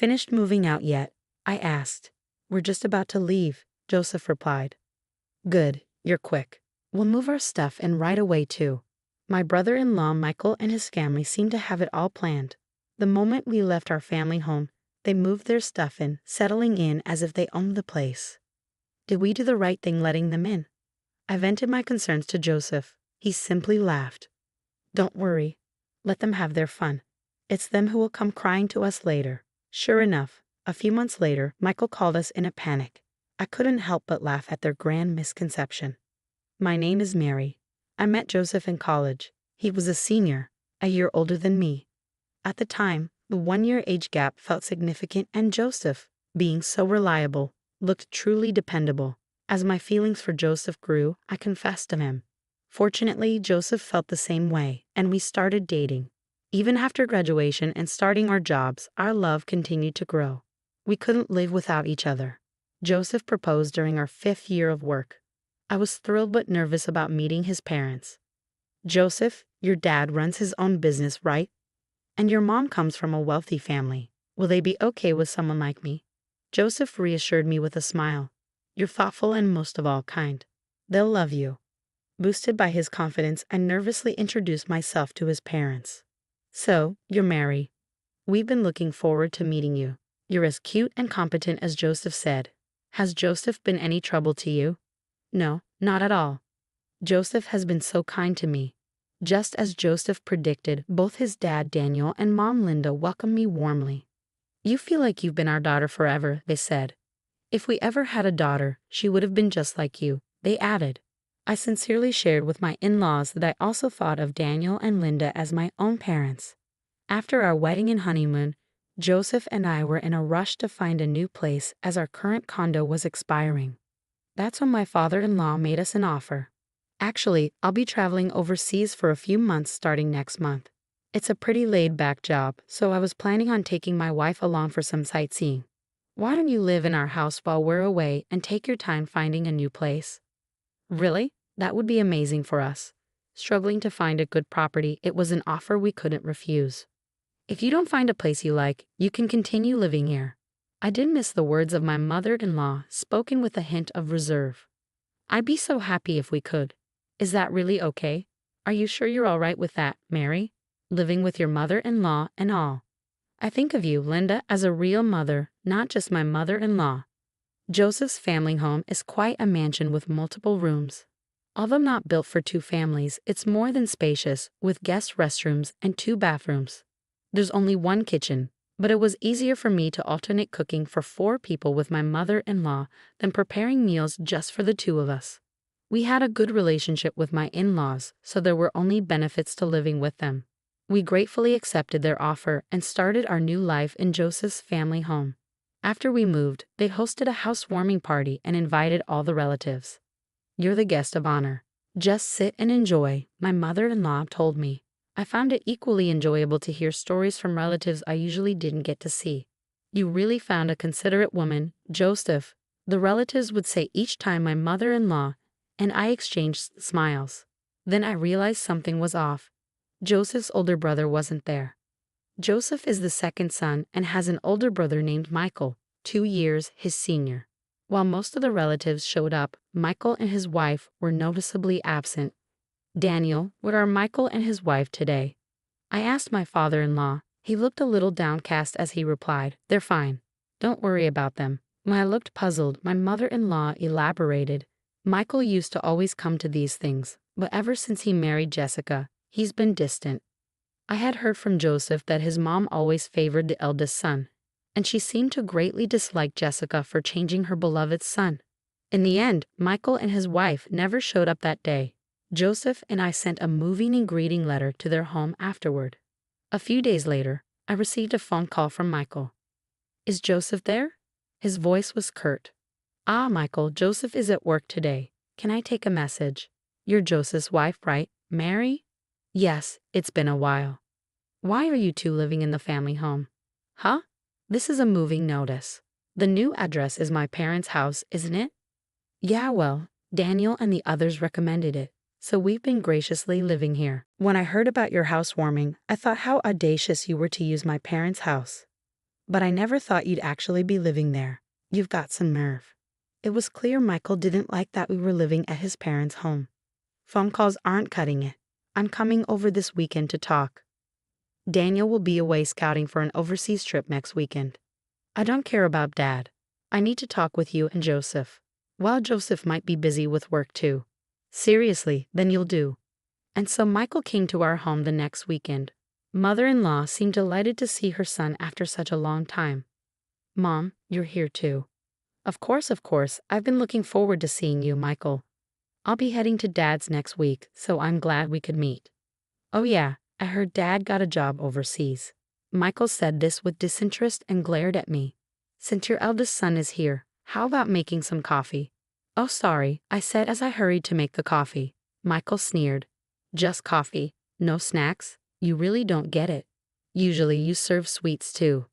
Finished moving out yet? I asked. We're just about to leave, Joseph replied. Good, you're quick. We'll move our stuff in right away too. My brother-in-law Michael and his family seemed to have it all planned. The moment we left our family home, they moved their stuff in, settling in as if they owned the place. Did we do the right thing letting them in? I vented my concerns to Joseph. He simply laughed. Don't worry. Let them have their fun. It's them who will come crying to us later. Sure enough, a few months later, Michael called us in a panic. I couldn't help but laugh at their grand misconception. My name is Mary. I met Joseph in college. He was a senior, a year older than me. At the time, the 1-year age gap felt significant, and Joseph, being so reliable, looked truly dependable. As my feelings for Joseph grew, I confessed to him. Fortunately, Joseph felt the same way, and we started dating. Even after graduation and starting our jobs, our love continued to grow. We couldn't live without each other. Joseph proposed during our 5th year of work. I was thrilled but nervous about meeting his parents. Joseph, your dad runs his own business, right? And your mom comes from a wealthy family. Will they be okay with someone like me? Joseph reassured me with a smile. You're thoughtful and most of all kind. They'll love you. Boosted by his confidence, I nervously introduced myself to his parents. So, you're Mary. We've been looking forward to meeting you. You're as cute and competent as Joseph said. Has Joseph been any trouble to you? No, not at all. Joseph has been so kind to me. Just as Joseph predicted, both his dad Daniel and mom Linda welcomed me warmly. You feel like you've been our daughter forever, they said. If we ever had a daughter, she would have been just like you, they added. I sincerely shared with my in-laws that I also thought of Daniel and Linda as my own parents. After our wedding and honeymoon, Joseph and I were in a rush to find a new place as our current condo was expiring. That's when my father-in-law made us an offer. Actually, I'll be traveling overseas for a few months starting next month. It's a pretty laid-back job, so I was planning on taking my wife along for some sightseeing. Why don't you live in our house while we're away and take your time finding a new place? Really? That would be amazing for us. Struggling to find a good property, it was an offer we couldn't refuse. If you don't find a place you like, you can continue living here. I didn't miss the words of my mother-in-law, spoken with a hint of reserve. I'd be so happy if we could. Is that really okay? Are you sure you're all right with that, Mary? Living with your mother-in-law and all. I think of you, Linda, as a real mother, not just my mother-in-law. Joseph's family home is quite a mansion with multiple rooms. Although not built for 2 families, it's more than spacious, with guest restrooms and 2 bathrooms. There's only 1 kitchen, but it was easier for me to alternate cooking for 4 people with my mother-in-law than preparing meals just for the 2 of us. We had a good relationship with my in-laws, so there were only benefits to living with them. We gratefully accepted their offer and started our new life in Joseph's family home. After we moved, they hosted a housewarming party and invited all the relatives. You're the guest of honor. Just sit and enjoy, my mother-in-law told me. I found it equally enjoyable to hear stories from relatives I usually didn't get to see. You really found a considerate woman, Joseph, the relatives would say each time my mother-in-law and I exchanged smiles. Then I realized something was off. Joseph's older brother wasn't there. Joseph is the 2nd son and has an older brother named Michael, 2 years his senior. While most of the relatives showed up, Michael and his wife were noticeably absent. Daniel, where are Michael and his wife today? I asked my father-in-law. He looked a little downcast as he replied, They're fine. Don't worry about them. When I looked puzzled, my mother-in-law elaborated. Michael used to always come to these things, but ever since he married Jessica, he's been distant. I had heard from Joseph that his mom always favored the eldest son, and she seemed to greatly dislike Jessica for changing her beloved son. In the end, Michael and his wife never showed up that day. Joseph and I sent a moving and greeting letter to their home afterward. A few days later, I received a phone call from Michael. Is Joseph there? His voice was curt. Ah, Michael, Joseph is at work today. Can I take a message? You're Joseph's wife, right, Mary? Yes, it's been a while. Why are you 2 living in the family home? Huh? This is a moving notice. The new address is my parents' house, isn't it? Yeah, well, Daniel and the others recommended it, so we've been graciously living here. When I heard about your housewarming, I thought how audacious you were to use my parents' house. But I never thought you'd actually be living there. You've got some nerve. It was clear Michael didn't like that we were living at his parents' home. Phone calls aren't cutting it. I'm coming over this weekend to talk. Daniel will be away scouting for an overseas trip next weekend. I don't care about Dad. I need to talk with you and Joseph. Well, Joseph might be busy with work too. Seriously, then you'll do. And so Michael came to our home the next weekend. Mother-in-law seemed delighted to see her son after such a long time. Mom, you're here too. Of course, I've been looking forward to seeing you, Michael. I'll be heading to Dad's next week, so I'm glad we could meet. Oh yeah, I heard Dad got a job overseas. Michael said this with disinterest and glared at me. Since your eldest son is here, how about making some coffee? Oh sorry, I said as I hurried to make the coffee. Michael sneered. Just coffee, no snacks? You really don't get it. Usually you serve sweets too.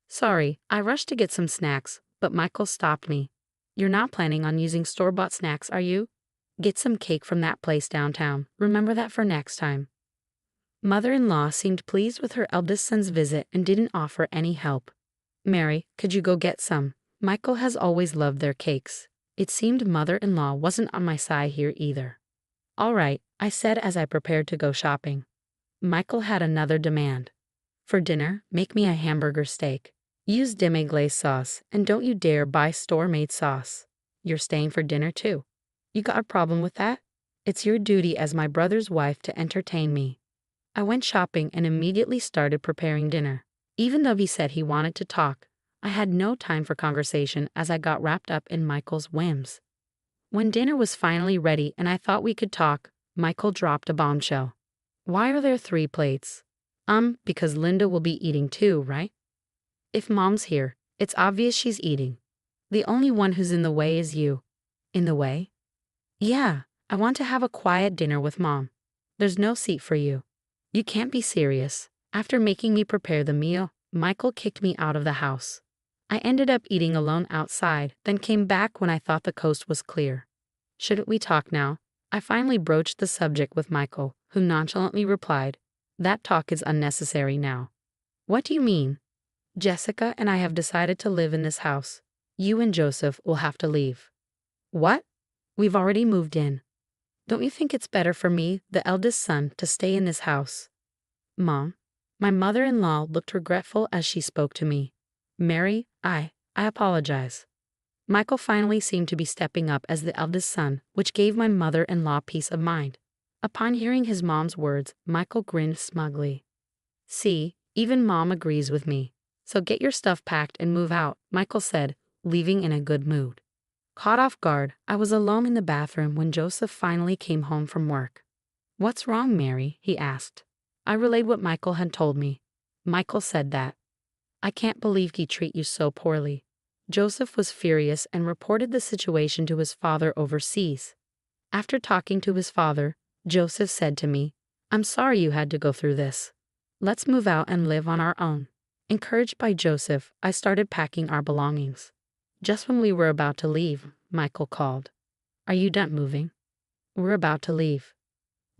Sorry, I rushed to get some snacks, but Michael stopped me. You're not planning on using store-bought snacks, are you? Get some cake from that place downtown. Remember that for next time. Mother-in-law seemed pleased with her eldest son's visit and didn't offer any help. Mary, could you go get some? Michael has always loved their cakes. It seemed mother-in-law wasn't on my side here either. All right, I said as I prepared to go shopping. Michael had another demand. For dinner, make me a hamburger steak. Use demi-glace sauce, and don't you dare buy store-made sauce. You're staying for dinner too. You got a problem with that? It's your duty as my brother's wife to entertain me. I went shopping and immediately started preparing dinner. Even though he said he wanted to talk, I had no time for conversation as I got wrapped up in Michael's whims. When dinner was finally ready and I thought we could talk, Michael dropped a bombshell. Why are there 3 plates? Because Linda will be eating too, right? If Mom's here, it's obvious she's eating. The only one who's in the way is you. In the way? Yeah, I want to have a quiet dinner with Mom. There's no seat for you. You can't be serious. After making me prepare the meal, Michael kicked me out of the house. I ended up eating alone outside, then came back when I thought the coast was clear. Shouldn't we talk now? I finally broached the subject with Michael, who nonchalantly replied, That talk is unnecessary now. What do you mean? Jessica and I have decided to live in this house. You and Joseph will have to leave. What? We've already moved in. Don't you think it's better for me, the eldest son, to stay in this house? Mom, my mother-in-law looked regretful as she spoke to me. Mary, I apologize. Michael finally seemed to be stepping up as the eldest son, which gave my mother-in-law peace of mind. Upon hearing his mom's words, Michael grinned smugly. See, even Mom agrees with me. So get your stuff packed and move out, Michael said, leaving in a good mood. Caught off guard, I was alone in the bathroom when Joseph finally came home from work. What's wrong, Mary? He asked. I relayed what Michael had told me. Michael said that. I can't believe he treated you so poorly. Joseph was furious and reported the situation to his father overseas. After talking to his father, Joseph said to me, I'm sorry you had to go through this. Let's move out and live on our own. Encouraged by Joseph, I started packing our belongings. Just when we were about to leave, Michael called. Are you done moving? We're about to leave.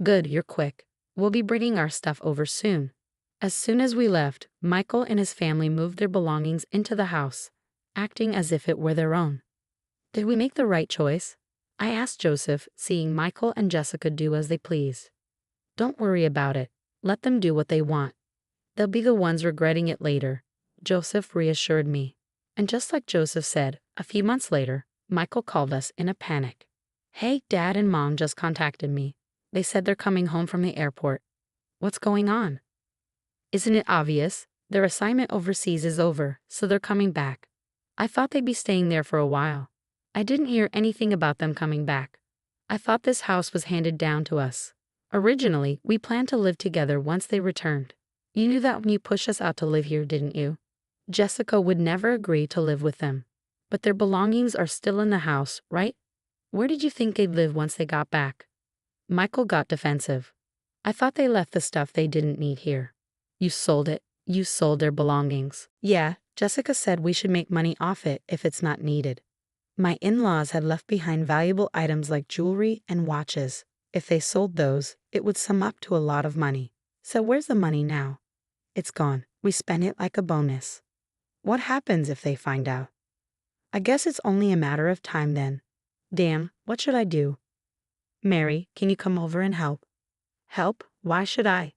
Good, you're quick. We'll be bringing our stuff over soon. As soon as we left, Michael and his family moved their belongings into the house, acting as if it were their own. Did we make the right choice? I asked Joseph, seeing Michael and Jessica do as they pleased. Don't worry about it. Let them do what they want. They'll be the ones regretting it later, Joseph reassured me. And just like Joseph said, a few months later, Michael called us in a panic. Hey, Dad and Mom just contacted me. They said they're coming home from the airport. What's going on? Isn't it obvious? Their assignment overseas is over, so they're coming back. I thought they'd be staying there for a while. I didn't hear anything about them coming back. I thought this house was handed down to us. Originally, we planned to live together once they returned. You knew that when you pushed us out to live here, didn't you? Jessica would never agree to live with them. But their belongings are still in the house, right? Where did you think they'd live once they got back? Michael got defensive. I thought they left the stuff they didn't need here. You sold it. You sold their belongings. Yeah, Jessica said we should make money off it if it's not needed. My in-laws had left behind valuable items like jewelry and watches. If they sold those, it would sum up to a lot of money. So where's the money now? It's gone. We spent it like a bonus. What happens if they find out? I guess it's only a matter of time then. Damn, what should I do? Mary, can you come over and help? Help? Why should I?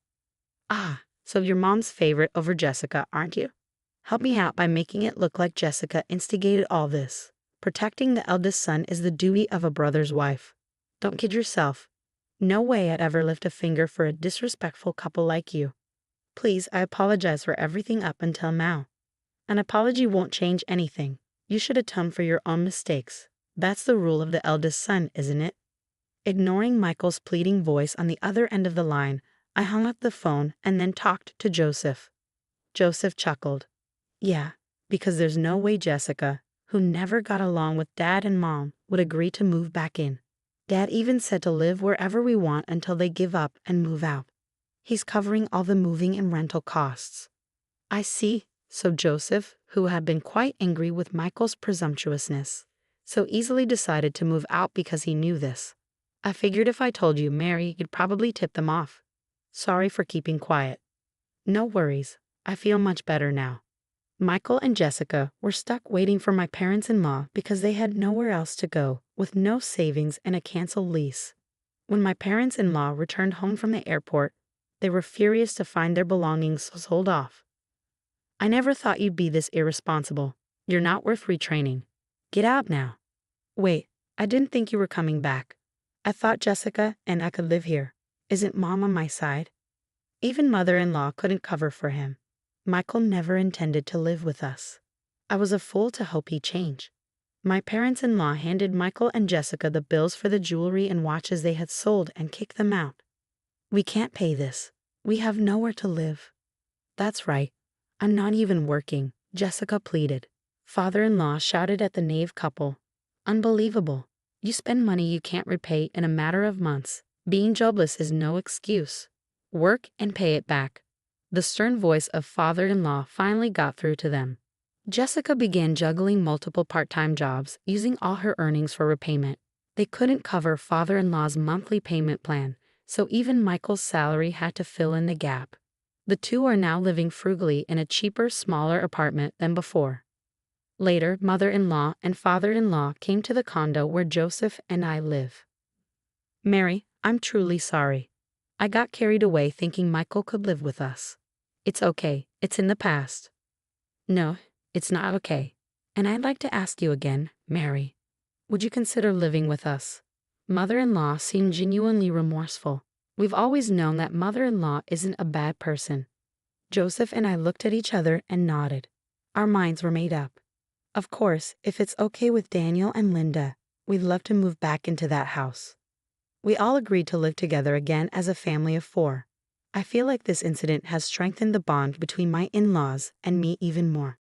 Ah, so you're mom's favorite over Jessica, aren't you? Help me out by making it look like Jessica instigated all this. Protecting the eldest son is the duty of a brother's wife. Don't kid yourself. No way I'd ever lift a finger for a disrespectful couple like you. Please, I apologize for everything up until now. An apology won't change anything. You should atone for your own mistakes. That's the rule of the eldest son, isn't it? Ignoring Michael's pleading voice on the other end of the line, I hung up the phone and then talked to Joseph. Joseph chuckled. Yeah, because there's no way Jessica, who never got along with Dad and Mom, would agree to move back in. Dad even said to live wherever we want until they give up and move out. He's covering all the moving and rental costs. I see, so Joseph, who had been quite angry with Michael's presumptuousness, so easily decided to move out because he knew this. I figured if I told you, Mary, you'd probably tip them off. Sorry for keeping quiet. No worries, I feel much better now. Michael and Jessica were stuck waiting for my parents-in-law because they had nowhere else to go, with no savings and a canceled lease. When my parents-in-law returned home from the airport, they were furious to find their belongings sold off. I never thought you'd be this irresponsible. You're not worth retraining. Get out now. Wait, I didn't think you were coming back. I thought Jessica and I could live here. Isn't Mom on my side? Even mother-in-law couldn't cover for him. Michael never intended to live with us. I was a fool to hope he'd change. My parents-in-law handed Michael and Jessica the bills for the jewelry and watches they had sold and kicked them out. We can't pay this. We have nowhere to live. That's right. I'm not even working, Jessica pleaded. Father-in-law shouted at the knave couple. Unbelievable. You spend money you can't repay in a matter of months. Being jobless is no excuse. Work and pay it back. The stern voice of father-in-law finally got through to them. Jessica began juggling multiple part-time jobs, using all her earnings for repayment. They couldn't cover father-in-law's monthly payment plan, so even Michael's salary had to fill in the gap. The two are now living frugally in a cheaper, smaller apartment than before. Later, mother-in-law and father-in-law came to the condo where Joseph and I live. Mary, I'm truly sorry. I got carried away thinking Michael could live with us. It's okay. It's in the past. No, it's not okay. And I'd like to ask you again, Mary. Would you consider living with us? Mother-in-law seemed genuinely remorseful. We've always known that mother-in-law isn't a bad person. Joseph and I looked at each other and nodded. Our minds were made up. Of course, if it's okay with Daniel and Linda, we'd love to move back into that house. We all agreed to live together again as a family of 4. I feel like this incident has strengthened the bond between my in-laws and me even more.